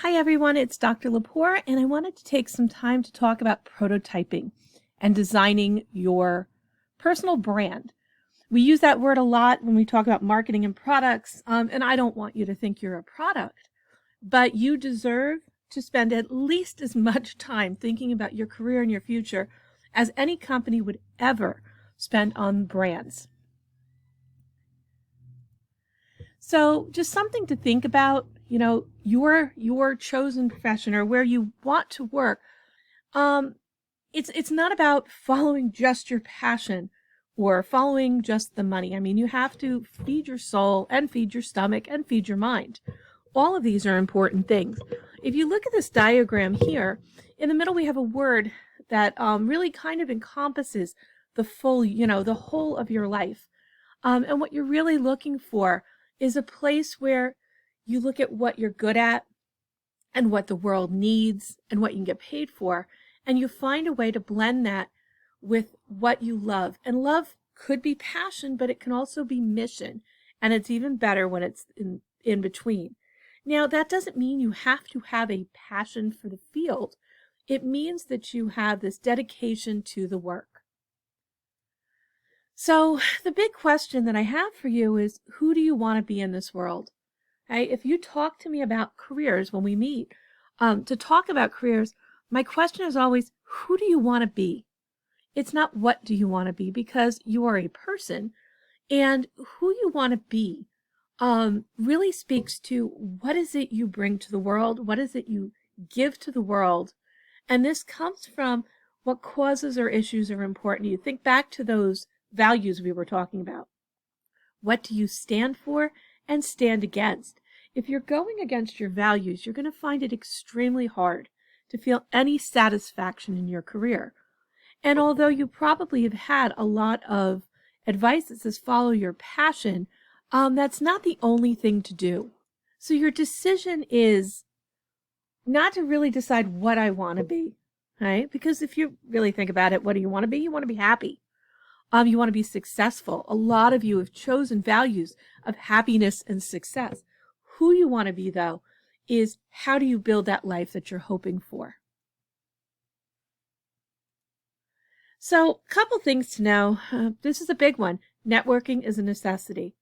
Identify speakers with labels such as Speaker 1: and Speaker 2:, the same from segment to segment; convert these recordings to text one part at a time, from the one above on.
Speaker 1: Hi everyone, it's Dr. Lepore, and I wanted to take some time to talk about prototyping and designing your personal brand. We use that word a lot when we talk about marketing and products, and I don't want you to think you're a product, but you deserve to spend at least as much time thinking about your career and your future as any company would ever spend on brands. So just something to think about, your chosen profession or where you want to work. Um, it's not about following just your passion or following just the money. I mean, you have to feed your soul and feed your stomach and feed your mind. All of these are important things. If you look at this diagram here, in the middle we have a word that really kind of encompasses the full, the whole of your life. And what you're really looking for is a place where you look at what you're good at and what the world needs and what you can get paid for, and you find a way to blend that with what you love. And love could be passion, but it can also be mission, and it's even better when it's in between. Now, that doesn't mean you have to have a passion for the field. It means that you have this dedication to the work. So the big question that I have for you is, who do you want to be in this world? Okay? If you talk to me about careers when we meet, to talk about careers, my question is always, who do you want to be? It's not what do you want to be, because you are a person, and who you want to be really speaks to what is it you bring to the world, what is it you give to the world, and this comes from what causes or issues are important to you. Think back to those values we were talking about. What do you stand for and stand against? If you're going against your values, you're going to find it extremely hard to feel any satisfaction in your career. And although you probably have had a lot of advice that says follow your passion, that's not the only thing to do. So your decision is not to really decide what I want to be, right? Because if you really think about it, what do you want to be? You want to be happy. You want to be successful. A lot of you have chosen values of happiness and success. Who you want to be, though, is how do you build that life that you're hoping for? So, a couple things to know. This is a big one. Networking is a necessity.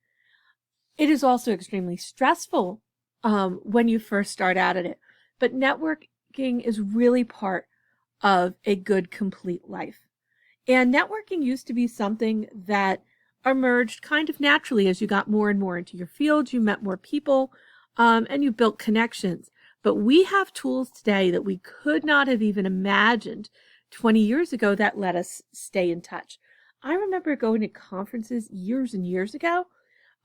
Speaker 1: It is also extremely stressful when you first start out at it. But networking is really part of a good, complete life. And networking used to be something that emerged kind of naturally as you got more and more into your field, you met more people, and you built connections. But we have tools today that we could not have even imagined 20 years ago that let us stay in touch. I remember going to conferences years and years ago.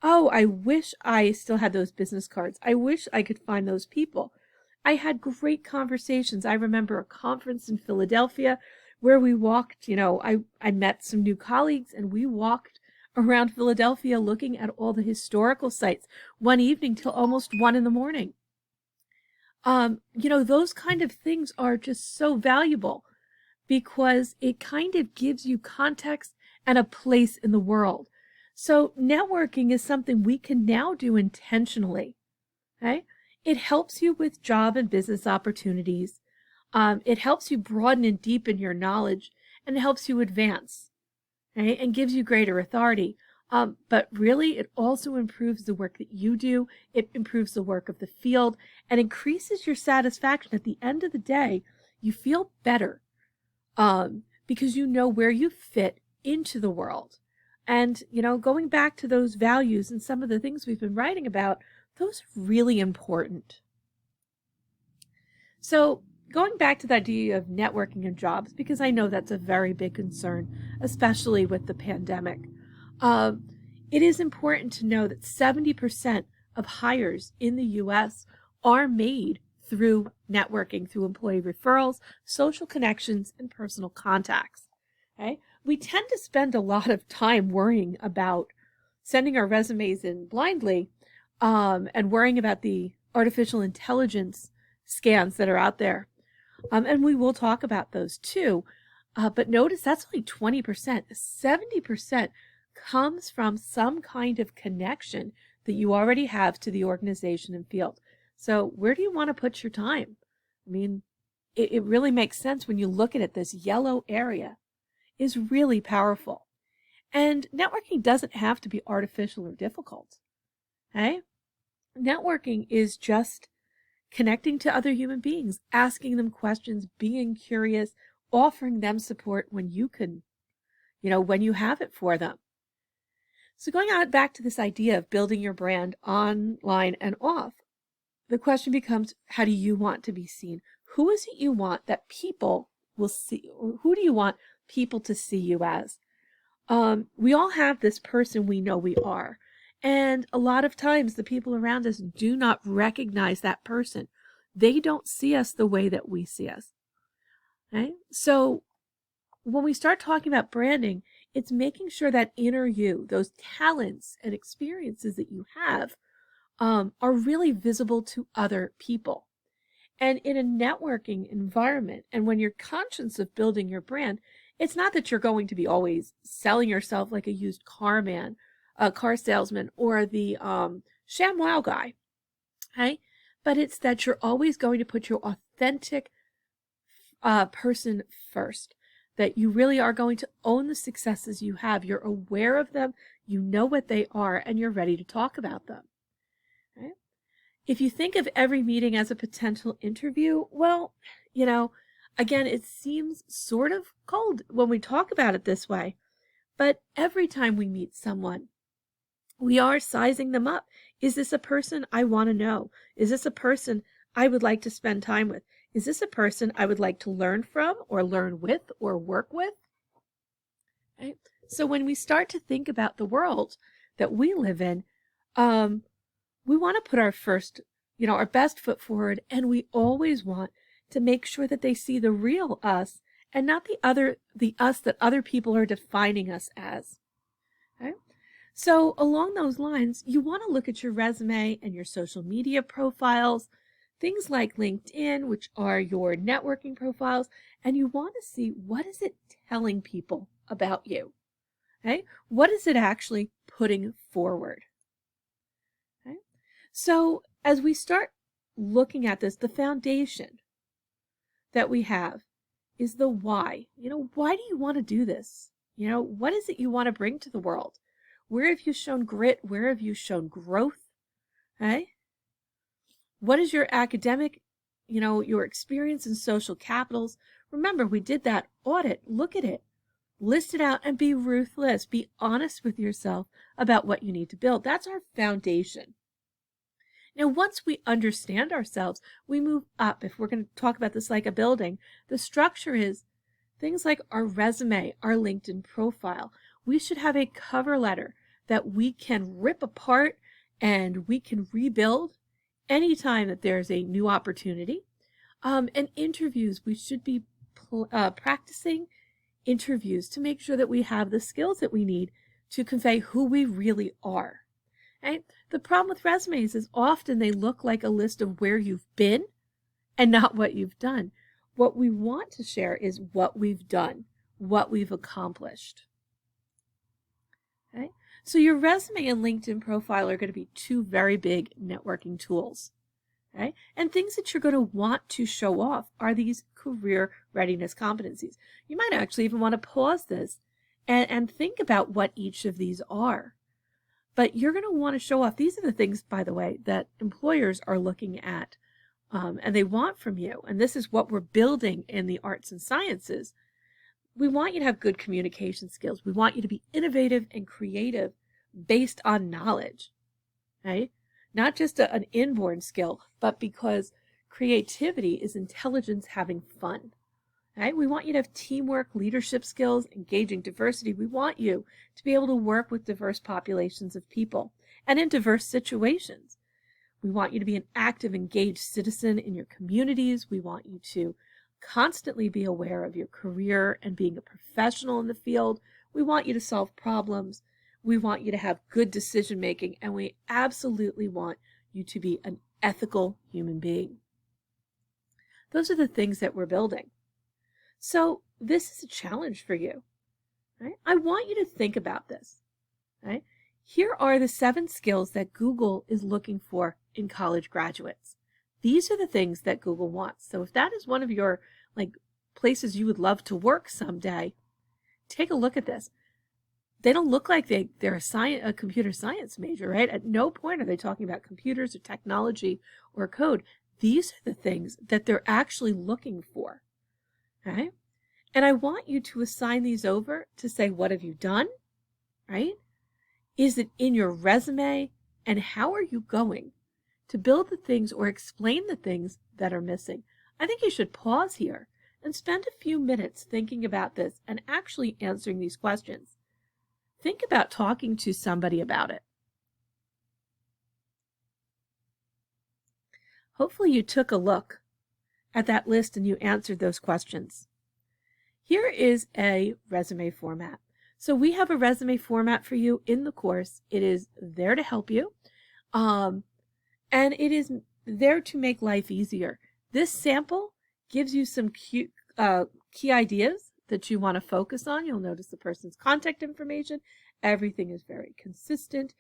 Speaker 1: Oh, I wish I still had those business cards. I wish I could find those people. I had great conversations. I remember a conference in Philadelphia where we walked, I met some new colleagues and we walked around Philadelphia looking at all the historical sites one evening till almost 1 a.m. Those kind of things are just so valuable because it kind of gives you context and a place in the world. So networking is something we can now do intentionally. Okay? It helps you with job and business opportunities. It helps you broaden and deepen your knowledge, and it helps you advance, right? And gives you greater authority. But really, it also improves the work that you do. It improves the work of the field and increases your satisfaction. At the end of the day, you feel better because you know where you fit into the world. And, going back to those values and some of the things we've been writing about, those are really important. So, going back to the idea of networking and jobs, because I know that's a very big concern, especially with the pandemic, it is important to know that 70% of hires in the U.S. are made through networking, through employee referrals, social connections, and personal contacts. Okay? We tend to spend a lot of time worrying about sending our resumes in blindly and worrying about the artificial intelligence scans that are out there. And we will talk about those too. But notice that's only 20%. 70% comes from some kind of connection that you already have to the organization and field. So where do you want to put your time? I mean, it really makes sense when you look at it. This yellow area is really powerful. And networking doesn't have to be artificial or difficult. Okay? Networking is just connecting to other human beings, asking them questions, being curious, offering them support when you can, when you have it for them. So going on back to this idea of building your brand online and off, the question becomes, how do you want to be seen? Who is it you want that people will see? Or who do you want people to see you as? We all have this person we know we are. And a lot of times the people around us do not recognize that person. They don't see us the way that we see us. Right? So when we start talking about branding, it's making sure that inner you, those talents and experiences that you have, are really visible to other people. And in a networking environment, and when you're conscious of building your brand, it's not that you're going to be always selling yourself like a used car man, a car salesman, or the ShamWow guy, okay? But it's that you're always going to put your authentic person first, that you really are going to own the successes you have. You're aware of them, you know what they are, and you're ready to talk about them. Okay? If you think of every meeting as a potential interview, well, again, it seems sort of cold when we talk about it this way. But every time we meet someone, we are sizing them up. Is this a person I want to know? Is this a person I would like to spend time with? Is this a person I would like to learn from or learn with or work with? Right? So when we start to think about the world that we live in, we want to put our best foot forward, and we always want to make sure that they see the real us and not the us that other people are defining us as. Okay? So along those lines, you want to look at your resume and your social media profiles, things like LinkedIn, which are your networking profiles, and you want to see what is it telling people about you. Okay? What is it actually putting forward? Okay? So as we start looking at this, the foundation that we have is the why. Why do you want to do this? What is it you want to bring to the world? Where have you shown grit? Where have you shown growth? Okay? What is your academic, your experience in social capitals? Remember, we did that audit. Look at it. List it out and be ruthless. Be honest with yourself about what you need to build. That's our foundation. Now, once we understand ourselves, we move up. If we're going to talk about this like a building, the structure is things like our resume, our LinkedIn profile. We should have a cover letter that we can rip apart and we can rebuild anytime that there's a new opportunity. And interviews, we should be practicing interviews to make sure that we have the skills that we need to convey who we really are. Right? The problem with resumes is often they look like a list of where you've been and not what you've done. What we want to share is what we've done, what we've accomplished. Okay? So your resume and LinkedIn profile are going to be two very big networking tools. Okay? And things that you're going to want to show off are these career readiness competencies. You might actually even want to pause this and think about what each of these are. But you're going to want to show off. These are the things, by the way, that employers are looking at and they want from you. And this is what we're building in the arts and sciences. We want you to have good communication skills. We want you to be innovative and creative based on knowledge, right? Not just an inborn skill, but because creativity is intelligence having fun. Right? We want you to have teamwork, leadership skills, engaging diversity. We want you to be able to work with diverse populations of people and in diverse situations. We want you to be an active, engaged citizen in your communities. We want you to constantly be aware of your career and being a professional in the field. We want you to solve problems. We want you to have good decision making, and we absolutely want you to be an ethical human being. Those are the things that we're building. So this is a challenge for you. Right? I want you to think about this. Right? Here are the 7 skills that Google is looking for in college graduates. These are the things that Google wants. So if that is one of your places you would love to work someday, take a look at this. They don't look like they're a computer science major, right? At no point are they talking about computers or technology or code. These are the things that they're actually looking for, right? And I want you to assign these over to say, what have you done, right? Is it in your resume? And how are you going to build the things or explain the things that are missing? I think you should pause here and spend a few minutes thinking about this and actually answering these questions. Think about talking to somebody about it. Hopefully you took a look at that list and you answered those questions. Here is a resume format. So we have a resume format for you in the course. It is there to help you, and it is there to make life easier. This sample gives you some key ideas that you want to focus on. You'll notice the person's contact information. Everything is very consistent.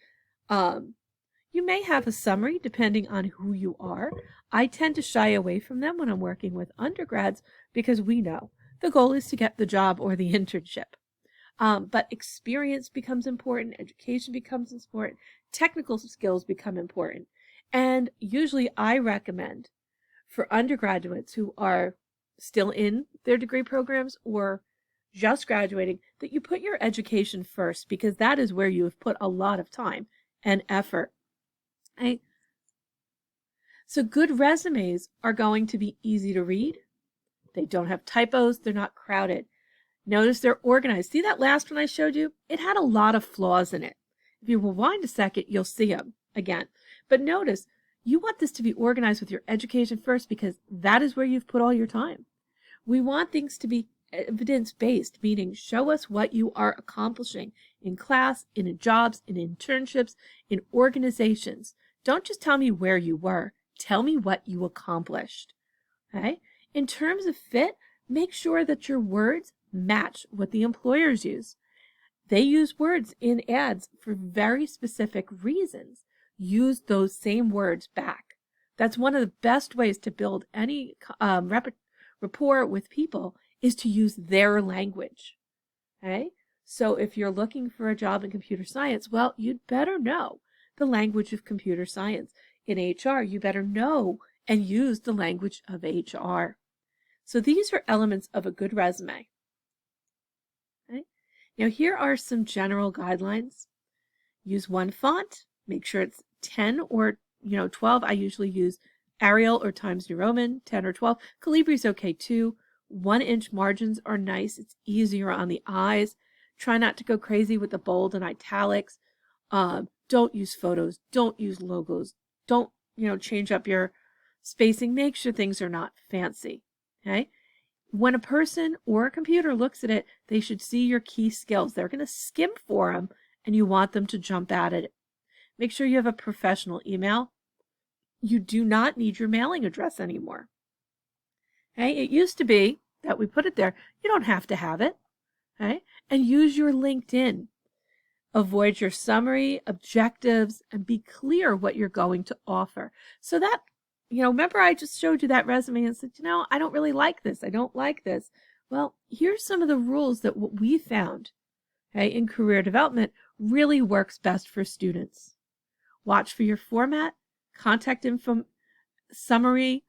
Speaker 1: You may have a summary depending on who you are. I tend to shy away from them when I'm working with undergrads because we know the goal is to get the job or the internship. But experience becomes important, education becomes important, technical skills become important. And usually I recommend for undergraduates who are still in their degree programs or just graduating that you put your education first, because that is where you have put a lot of time and effort. Right? So good resumes are going to be easy to read. They don't have typos. They're not crowded. Notice they're organized. See that last one I showed you? It had a lot of flaws in it. If you rewind a second, you'll see them again. But notice, you want this to be organized with your education first because that is where you've put all your time. We want things to be evidence-based, meaning show us what you are accomplishing in class, in jobs, in internships, in organizations. Don't just tell me where you were. Tell me what you accomplished. Okay? In terms of fit, make sure that your words match what the employers use. They use words in ads for very specific reasons. Use those same words back. That's one of the best ways to build any rapport with people is to use their language. Okay? So if you're looking for a job in computer science, well, you'd better know the language of computer science. In HR, you better know and use the language of HR. So these are elements of a good resume. Okay? Now here are some general guidelines. Use one font. Make sure it's 10 or 12. I usually use Arial or Times New Roman, 10 or 12. Calibri is okay too. 1-inch margins are nice. It's easier on the eyes. Try not to go crazy with the bold and italics. Don't use photos. Don't use logos. Don't change up your spacing. Make sure things are not fancy. Okay? When a person or a computer looks at it, they should see your key skills. They're going to skim for them, and you want them to jump at it. Make sure you have a professional email. You do not need your mailing address anymore. Okay? It used to be that we put it there. You don't have to have it. Okay? And use your LinkedIn. Avoid your summary, objectives, and be clear what you're going to offer. So that, remember I just showed you that resume and said, I don't really like this. I don't like this. Well, here's some of the rules that what we found, okay, in career development really works best for students. Watch for your format, contact info, summary,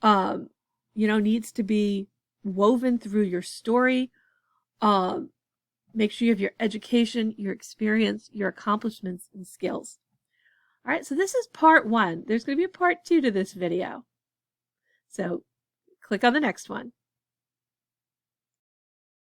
Speaker 1: needs to be woven through your story. Make sure you have your education, your experience, your accomplishments, and skills. All right, so this is part 1. There's going to be a part 2 to this video. So click on the next one.